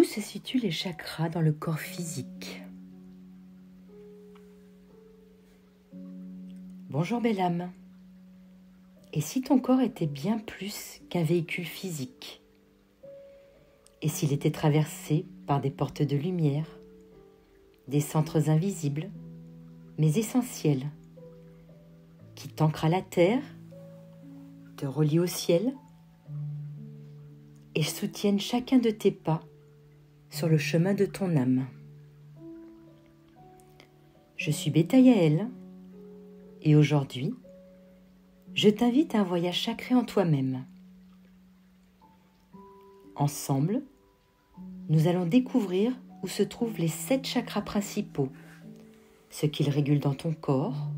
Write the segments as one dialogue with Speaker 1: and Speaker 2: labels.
Speaker 1: Où se situent les chakras dans le corps physique? Bonjour belle âme. Et si ton corps était bien plus qu'un véhicule physique? Et s'il était traversé par des portes de lumière, des centres invisibles, mais essentiels, qui t'ancrent à la terre, te relient au ciel et soutiennent chacun de tes pas sur le chemin de ton âme. Je suis Beta Yael et aujourd'hui, je t'invite à un voyage sacré en toi-même. Ensemble, nous allons découvrir où se trouvent les 7 chakras principaux, ce qu'ils régulent dans ton corps,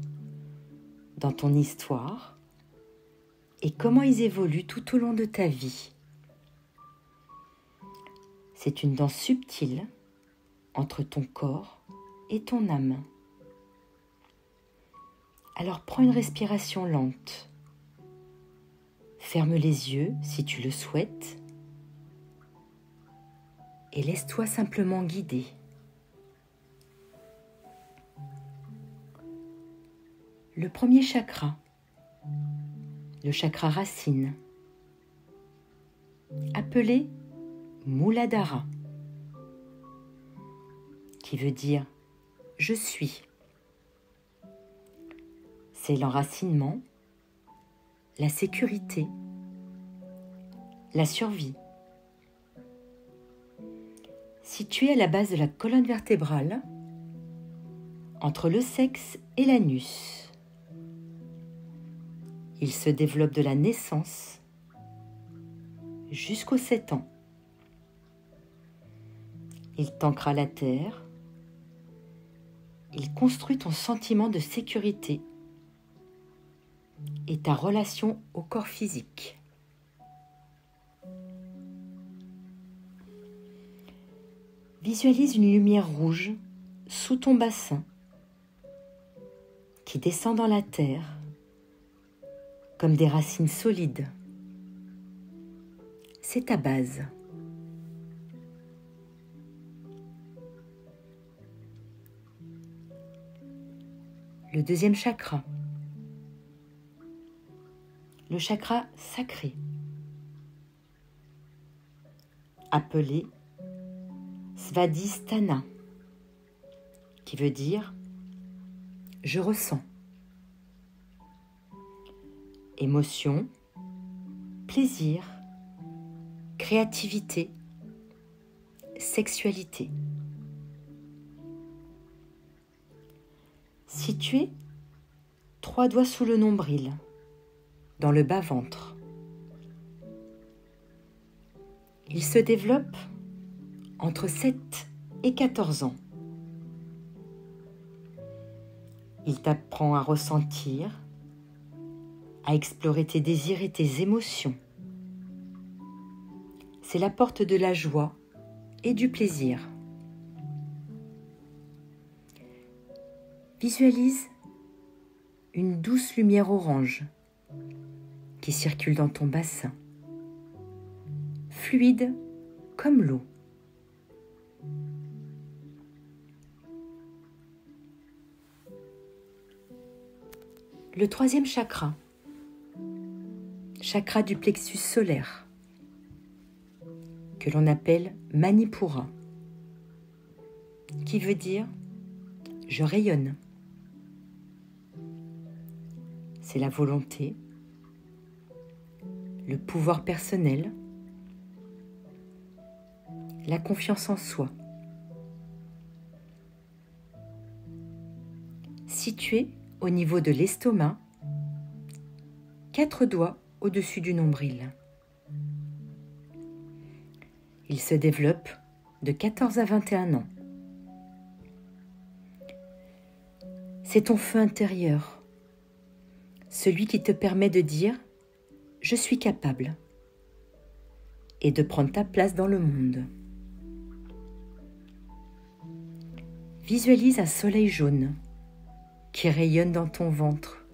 Speaker 1: dans ton histoire et comment ils évoluent tout au long de ta vie. C'est une danse subtile entre ton corps et ton âme. Alors prends une respiration lente. Ferme les yeux si tu le souhaites et laisse-toi simplement guider. Le premier chakra, le chakra racine, appelé Muladhara, qui veut dire « je suis ». C'est l'enracinement, la sécurité, la survie. Situé à la base de la colonne vertébrale, entre le sexe et l'anus, il se développe de la naissance jusqu'aux 7 ans. Il t'ancre à la terre, il construit ton sentiment de sécurité et ta relation au corps physique. Visualise une lumière rouge sous ton bassin qui descend dans la terre comme des racines solides. C'est ta base. Le deuxième chakra, le chakra sacré, appelé Svadhisthana, qui veut dire « je ressens ». Émotion, plaisir, créativité, sexualité. Situé 3 doigts sous le nombril, dans le bas-ventre. Il se développe entre 7 et 14 ans. Il t'apprend à ressentir, à explorer tes désirs et tes émotions. C'est la porte de la joie et du plaisir. Visualise une douce lumière orange qui circule dans ton bassin, fluide comme l'eau. Le troisième chakra, chakra du plexus solaire, que l'on appelle Manipura, qui veut dire « je rayonne ». C'est la volonté, le pouvoir personnel, la confiance en soi. Situé au niveau de l'estomac, 4 doigts au-dessus du nombril. Il se développe de 14 à 21 ans. C'est ton feu intérieur, celui qui te permet de dire « je suis capable » et de prendre ta place dans le monde. Visualise un soleil jaune qui rayonne dans ton ventre,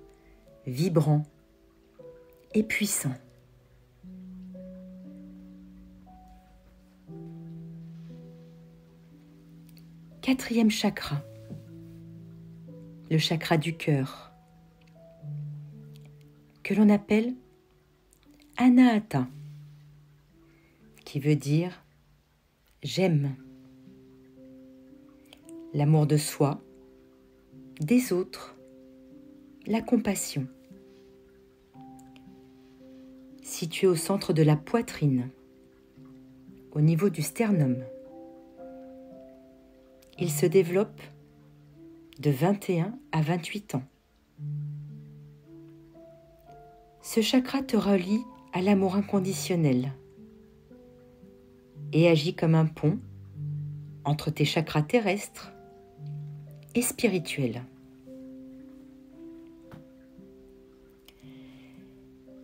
Speaker 1: vibrant et puissant. 4e chakra, le chakra du cœur, que l'on appelle Anahata, qui veut dire j'aime. L'amour de soi, des autres, la compassion. Situé au centre de la poitrine, au niveau du sternum. Il se développe de 21 à 28 ans. Ce chakra te relie à l'amour inconditionnel et agit comme un pont entre tes chakras terrestres et spirituels.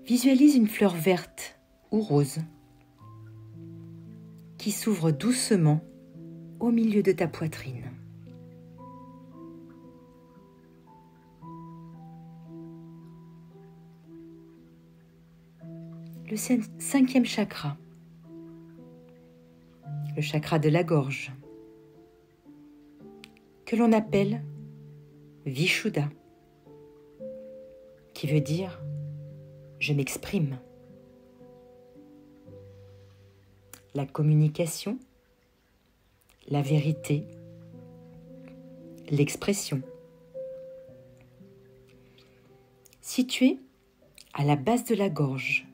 Speaker 1: Visualise une fleur verte ou rose qui s'ouvre doucement au milieu de ta poitrine. Le 5e chakra, le chakra de la gorge, que l'on appelle Vishuddha, qui veut dire je m'exprime. La communication, la vérité, l'expression. Situé à la base de la gorge,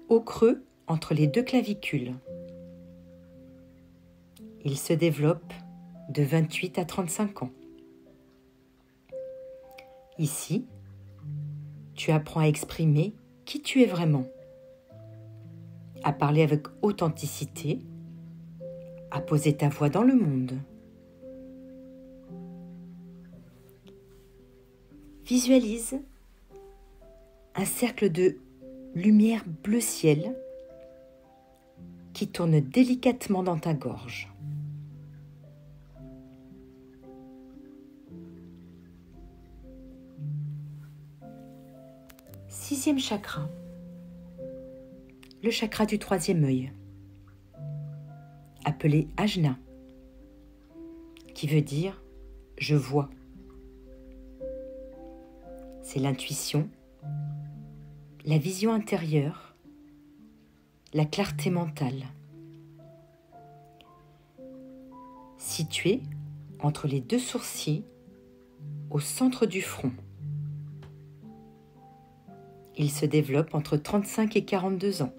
Speaker 1: au creux entre les 2 clavicules. Il se développe de 28 à 35 ans. Ici, tu apprends à exprimer qui tu es vraiment, à parler avec authenticité, à poser ta voix dans le monde. Visualise un cercle de lumière bleu ciel qui tourne délicatement dans ta gorge. Sixième chakra, le chakra du 3e œil, appelé Ajna, qui veut dire « je vois ». C'est l'intuition, la vision intérieure, la clarté mentale. Situé entre les 2 sourcils, au centre du front. Il se développe entre 35 et 42 ans.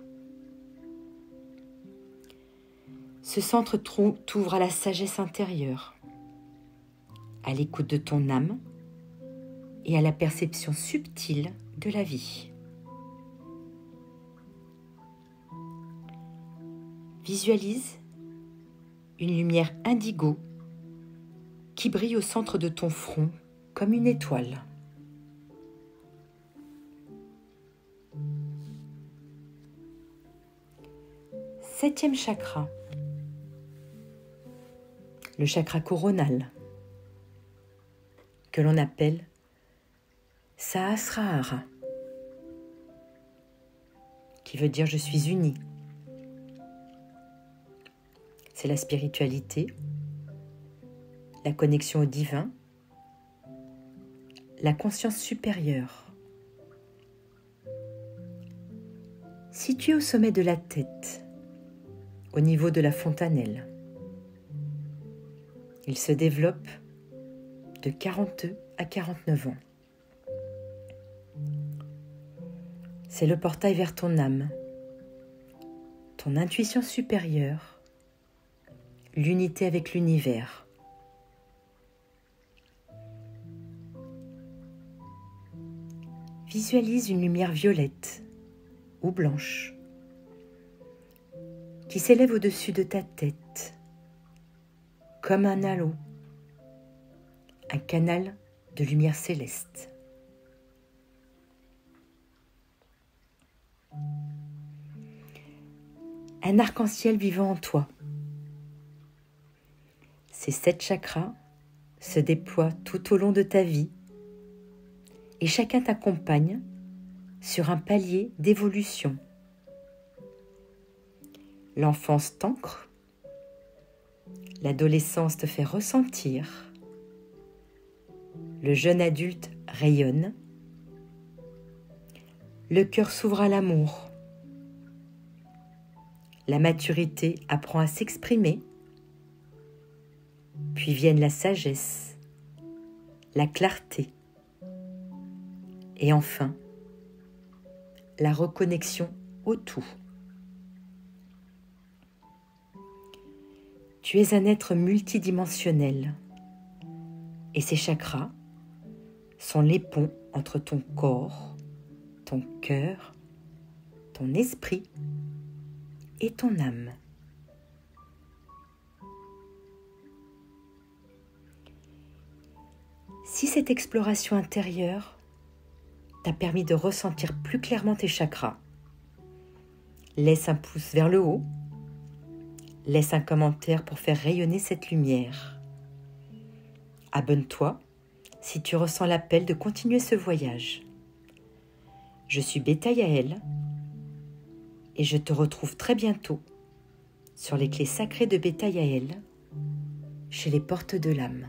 Speaker 1: Ce centre t'ouvre à la sagesse intérieure, à l'écoute de ton âme et à la perception subtile de la vie. Visualise une lumière indigo qui brille au centre de ton front comme une étoile. Septième chakra, le chakra coronal, que l'on appelle Sahasrahara, qui veut dire je suis uni. C'est la spiritualité, la connexion au divin, la conscience supérieure. Situé au sommet de la tête, au niveau de la fontanelle. Il se développe de 42 à 49 ans. C'est le portail vers ton âme, ton intuition supérieure, l'unité avec l'univers. Visualise une lumière violette ou blanche qui s'élève au-dessus de ta tête, comme un halo, un canal de lumière céleste. Un arc-en-ciel vivant en toi. Ces 7 chakras se déploient tout au long de ta vie et chacun t'accompagne sur un palier d'évolution. L'enfance t'ancre, L'adolescence te fait ressentir. Le jeune adulte rayonne. Le cœur s'ouvre à l'amour. La maturité apprend à s'exprimer. Puis viennent la sagesse, la clarté et enfin la reconnexion au tout. Tu es un être multidimensionnel et ces chakras sont les ponts entre ton corps, ton cœur, ton esprit et ton âme. Si cette exploration intérieure t'a permis de ressentir plus clairement tes chakras, laisse un pouce vers le haut, laisse un commentaire pour faire rayonner cette lumière. Abonne-toi si tu ressens l'appel de continuer ce voyage. Je suis Beta Yael et je te retrouve très bientôt sur les clés sacrées de Beta Yael chez les portes de l'âme.